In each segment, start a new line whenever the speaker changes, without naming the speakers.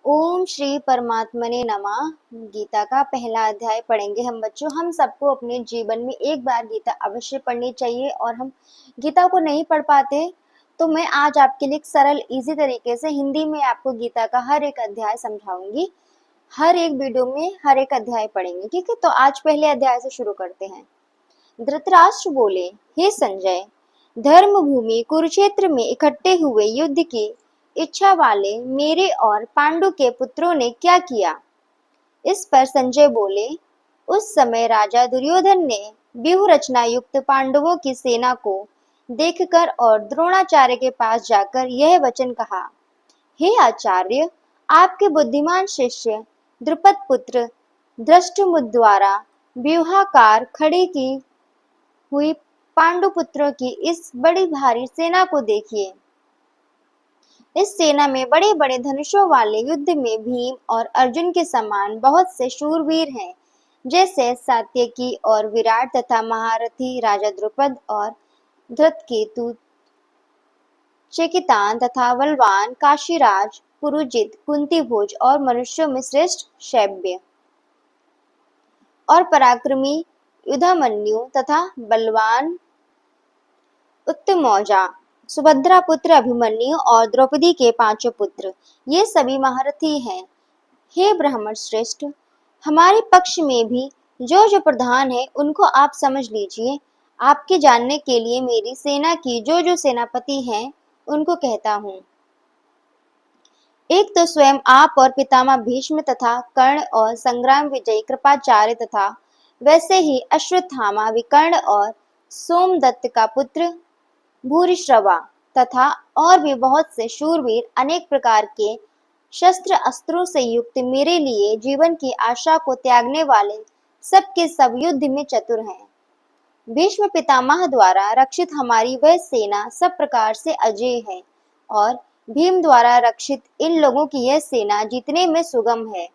ओम श्री परमात्मने नमः। गीता का पहला अध्याय पढ़ेंगे हम बच्चों। हम सबको अपने जीवन में एक बार गीता अवश्य पढ़नी चाहिए और हम गीता को नहीं पढ़ पाते तो मैं आज आपके लिए एक सरल इजी तरीके से हिंदी में आपको गीता का हर एक अध्याय समझाऊंगी। हर एक वीडियो में हर एक अध्याय पढ़ेंगे, ठीक है। तो आज पहले अध्याय से शुरू करते हैं। धृतराष्ट्र बोले, हे संजय, धर्म भूमि कुरुक्षेत्र में इकट्ठे हुए युद्ध की इच्छा वाले मेरे और पांडु के पुत्रों ने क्या किया। इस पर संजय बोले, उस समय राजा दुर्योधन ने व्यूह रचना युक्त पांडवों की सेना को देखकर और द्रोणाचार्य के पास जाकर यह वचन कहा, हे आचार्य, आपके बुद्धिमान शिष्य द्रुपद पुत्र धृष्टद्युम्न द्वारा व्यूहाकार खड़ी की हुई पांडुपुत्रों की इस बड़ी भारी सेना को देखिए। इस सेना में बड़े बड़े धनुषों वाले युद्ध में भीम और अर्जुन के समान बहुत से शूरवीर हैं, जैसे सात्यकी और विराट तथा महारथी राजा द्रुपद और धृतकेतु, चेकितान तथा बलवान काशीराज, पुरुजित, कुंतीभोज और मनुष्यों में श्रेष्ठ शैब्य और पराक्रमी युधामन्यु तथा बलवान उत्तमौजा, सुभद्रा पुत्र अभिमन्यु और द्रौपदी के पांचों पुत्र, ये सभी महारथी हैं। हे ब्राह्मण श्रेष्ठ, हमारे पक्ष में भी जो जो प्रधान है उनको आप समझ लीजिए। आपके जानने के लिए मेरी सेना की जो जो सेनापति हैं उनको कहता हूँ। एक तो स्वयं आप और पितामह भीष्म तथा कर्ण और संग्राम विजयी कृपाचार्य तथा वैसे ही अश्वत्थामा, विकर्ण और सोमदत्त का पुत्र भूरिश्रवा तथा और भी बहुत से शूरवीर अनेक प्रकार के शस्त्र अस्त्रों से युक्त मेरे लिए जीवन की आशा को त्यागने वाले सबके सब युद्ध में चतुर हैं। भीष्म पितामह द्वारा रक्षित हमारी वह सेना सब प्रकार से अजेय है और भीम द्वारा रक्षित इन लोगों की यह सेना जीतने में सुगम है।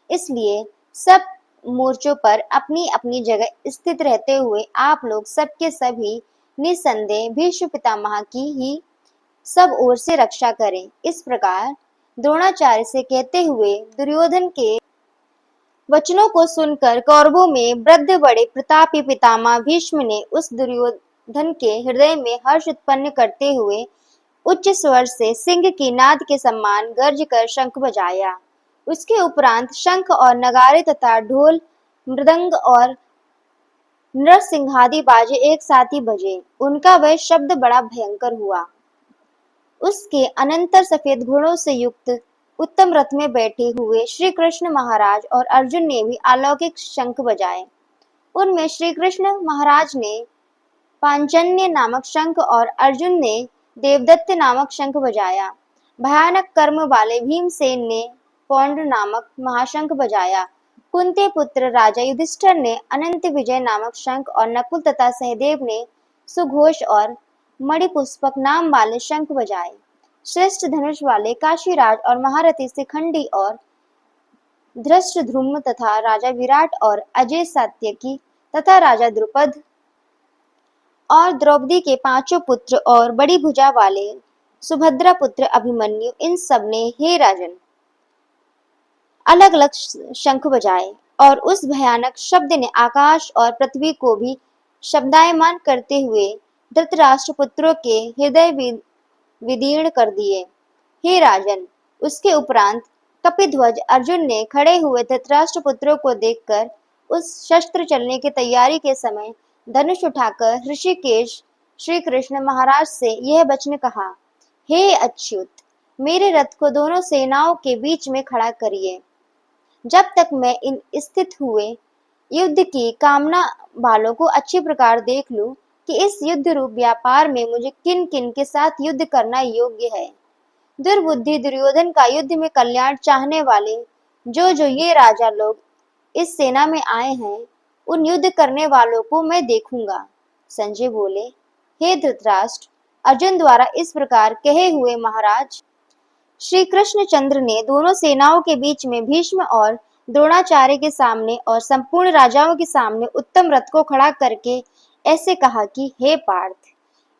इसलिए सब मोर्चों पर अपनी अपनी जगह स्थित रहते हुए आप लोग सबके सभी निसंदेह भीष्म पितामह की ही सब ओर से रक्षा करें। इस प्रकार द्रोणाचार्य से कहते हुए दुर्योधन के वचनों को सुनकर कौरवों में वृद्ध बड़े प्रतापी पितामह भीष्म ने उस दुर्योधन के हृदय में हर्ष उत्पन्न करते हुए उच्च स्वर से सिंह की नाद के समान गर्ज कर शंख बजाया। उसके उपरांत शंख और नगारे तथा ढोल, मृदंग और नरसिंहादि बाजे एक साथ ही बजे। उनका वह शब्द बड़ा भयंकर हुआ। उसके अनंतर सफेद घोड़ों से युक्त उत्तम रथ में बैठे हुए श्री कृष्ण महाराज और अर्जुन ने भी अलौकिक शंख बजाए। उनमें श्री कृष्ण महाराज ने पांचजन्य नामक शंख और अर्जुन ने देवदत्त नामक शंख बजाया। भयानक कर्म वाले भीमसेन ने पौंड नामक महाशंख बजाया। कुंती पुत्र राजा युधिष्ठिर ने अनंत विजय नामक शंख और नकुल तथा सहदेव ने सुघोष और मणिपुष्पक नाम वाले शंख बजाए। श्रेष्ठ धनुष वाले काशीराज और महारथी शिखंडी और धृष्टद्युम्न तथा राजा विराट और अजय सात्यकी तथा राजा द्रुपद और द्रौपदी के पांचों पुत्र और बड़ी भुजा वाले सुभद्रा पुत्र अभिमन्यु, इन सब ने हे राजन अलग अलग शंख बजाए और उस भयानक शब्द ने आकाश और पृथ्वी को भी शब्दायमान करते हुए धृतराष्ट्र पुत्रों के हृदय विदीर्ण कर दिए। हे राजन, उसके उपरांत कपिध्वज अर्जुन ने खड़े हुए धृतराष्ट्र पुत्रों को देखकर उस शस्त्र चलने की तैयारी के समय धनुष उठाकर ऋषिकेश श्री कृष्ण महाराज से यह वचन कहा, हे अच्युत, मेरे रथ को दोनों सेनाओं के बीच में खड़ा करिए। जब तक मैं इन स्थित हुए युद्ध की कामना वालों को अच्छी प्रकार देख लूं कि इस युद्ध रूप व्यापार में मुझे किन किन के साथ युद्ध करना योग्य है। दुर्बुद्धि दुर्योधन का युद्ध में कल्याण चाहने वाले जो जो ये राजा लोग इस सेना में आए हैं, उन युद्ध करने वालों को मैं देखूंगा। संजय बोले, हे धृतराष्ट्र, अर्जुन द्वारा इस प्रकार कहे हुए महाराज श्री कृष्णचंद्र ने दोनों सेनाओं के बीच में भीष्म और द्रोणाचार्य के सामने और संपूर्ण राजाओं के सामने उत्तम रथ को खड़ा करके ऐसे कहा कि हे पार्थ,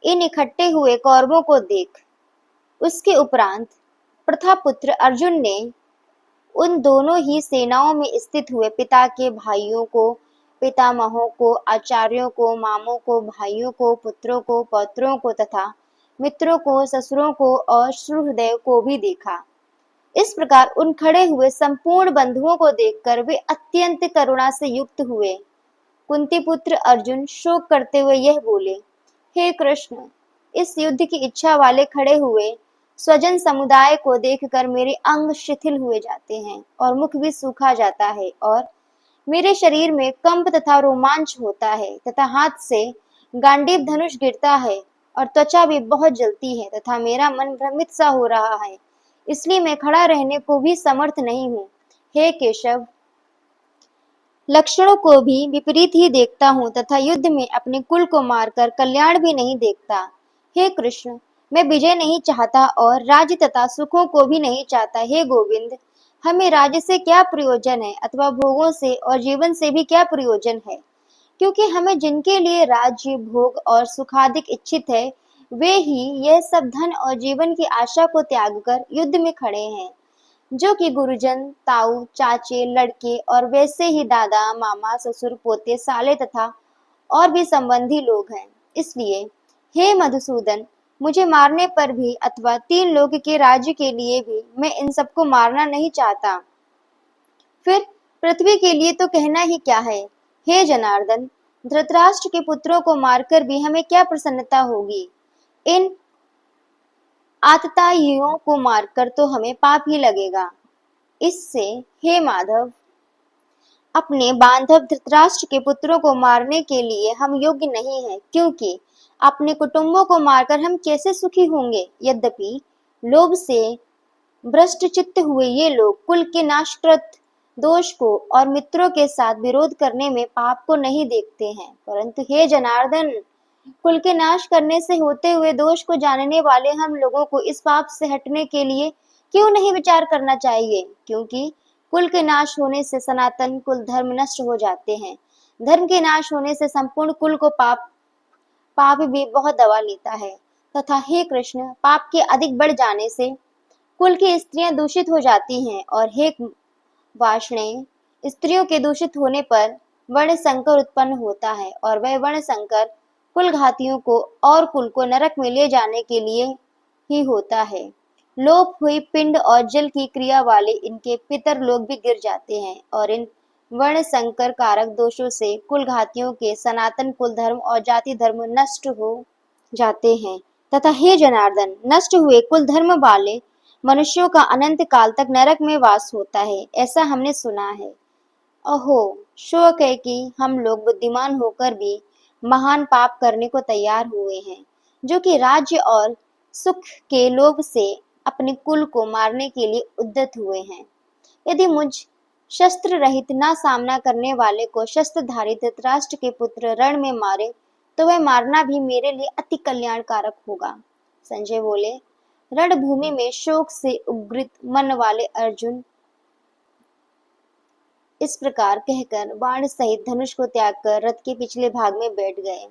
इन इकट्ठे हुए कौरवों को देख। उसके उपरांत प्रथापुत्र अर्जुन ने उन दोनों ही सेनाओं में स्थित हुए पिता के भाइयों को, पितामहों को, आचार्यों को, मामों को, भाइयों को, पुत्रों को, पौत्रों को तथा मित्रों को, ससुरों को और सुहृदयों को भी देखा। इस प्रकार उन खड़े हुए संपूर्ण बंधुओं को देखकर वे अत्यंत करुणा से युक्त हुए। कुंती पुत्र अर्जुन शोक करते हुए यह बोले, हे कृष्ण, इस युद्ध की इच्छा वाले खड़े हुए स्वजन समुदाय को देखकर मेरे अंग शिथिल हुए जाते हैं और मुख भी सूखा जाता है और मेरे शरीर में कंप तथा रोमांच होता है तथा हाथ से गांडीव धनुष गिरता है और त्वचा भी बहुत जलती है तथा मेरा मन भ्रमित सा हो रहा है, इसलिए मैं खड़ा रहने को भी समर्थ नहीं हूँ। हे केशव, लक्षणों को भी विपरीत ही देखता हूँ तथा युद्ध में अपने कुल को मारकर कल्याण भी नहीं देखता। हे कृष्ण, मैं विजय नहीं चाहता और राज्य तथा सुखों को भी नहीं चाहता। हे गोविंद, हमें राज्य से क्या प्रयोजन है अथवा भोगों से और जीवन से भी क्या प्रयोजन है, क्योंकि हमें जिनके लिए राज्य, भोग और सुखाधिक इच्छित है वे ही यह सब धन और जीवन की आशा को त्याग कर युद्ध में खड़े हैं, जो कि गुरुजन, ताऊ, चाचे, लड़के और वैसे ही दादा, मामा, ससुर, पोते, साले तथा और भी संबंधी लोग हैं। इसलिए हे मधुसूदन, मुझे मारने पर भी अथवा 3 लोक के राज्य के लिए भी मैं इन सबको मारना नहीं चाहता। फिर पृथ्वी के लिए तो कहना ही क्या है। हे जनार्दन, धृतराष्ट्र के पुत्रों को मारकर भी हमें क्या प्रसन्नता होगी। इन आतताइयों को मारकर तो हमें पाप ही लगेगा। इससे हे माधव, अपने बांधव धृतराष्ट्र के पुत्रों को मारने के लिए हम योग्य नहीं हैं, क्योंकि अपने कुटुंबों को मारकर हम कैसे सुखी होंगे। यद्यपि लोभ से भ्रष्ट चित्त हुए ये लोग कुल के नाशकृत दोष को और मित्रों के साथ विरोध करने में पाप को नहीं देखते हैं, परंतु हे जनार्दन, कुल के नाश करने से होते हुए दोष को जानने वाले हम लोगों को इस पाप से हटने के लिए क्यों नहीं विचार करना चाहिए, क्योंकि कुल के नाश होने से सनातन कुल धर्म नष्ट हो जाते हैं। धर्म के नाश होने से संपूर्ण कुल को पाप भी बहुत दबा लेता है तथा हे कृष्ण, पाप के अधिक बढ़ जाने से कुल की स्त्रियां दूषित हो जाती हैं और हे वाष्णेय, स्त्रियों के दूषित होने पर वर्ण संकर उत्पन्न होता है और वह वर्ण संकर कुल घातियों को और कुल को नरक में ले जाने के लिए ही होता है। लोप हुई पिंड और जल की क्रिया वाले इनके पितर लोग भी गिर जाते हैं और इन वर्ण संकर कारक दोषों से कुल घातियों के सनातन कुल धर्म और जाति धर्म नष्ट हो जाते हैं तथा हे जनार्दन, नष्ट हुए कुल धर्म वाले मनुष्यों का अनंत काल तक नरक में वास होता है, ऐसा हमने सुना है। अहो, शोक है कि हम लोग बुद्धिमान होकर भी महान पाप करने को तैयार हुए हैं, जो कि राज्य और सुख के लोभ से अपने कुल को मारने के लिए उद्यत हुए हैं। यदि मुझ शस्त्र रहित ना सामना करने वाले को शस्त्रधारी धृतराष्ट्र के पुत्र रण में मारे तो वह मारना भी मेरे लिए अति कल्याणकारक होगा। संजय बोले, रणभूमि में शोक से उग्रित मन वाले अर्जुन इस प्रकार कहकर बाण सहित धनुष को त्याग कर रथ के पिछले भाग में बैठ गए।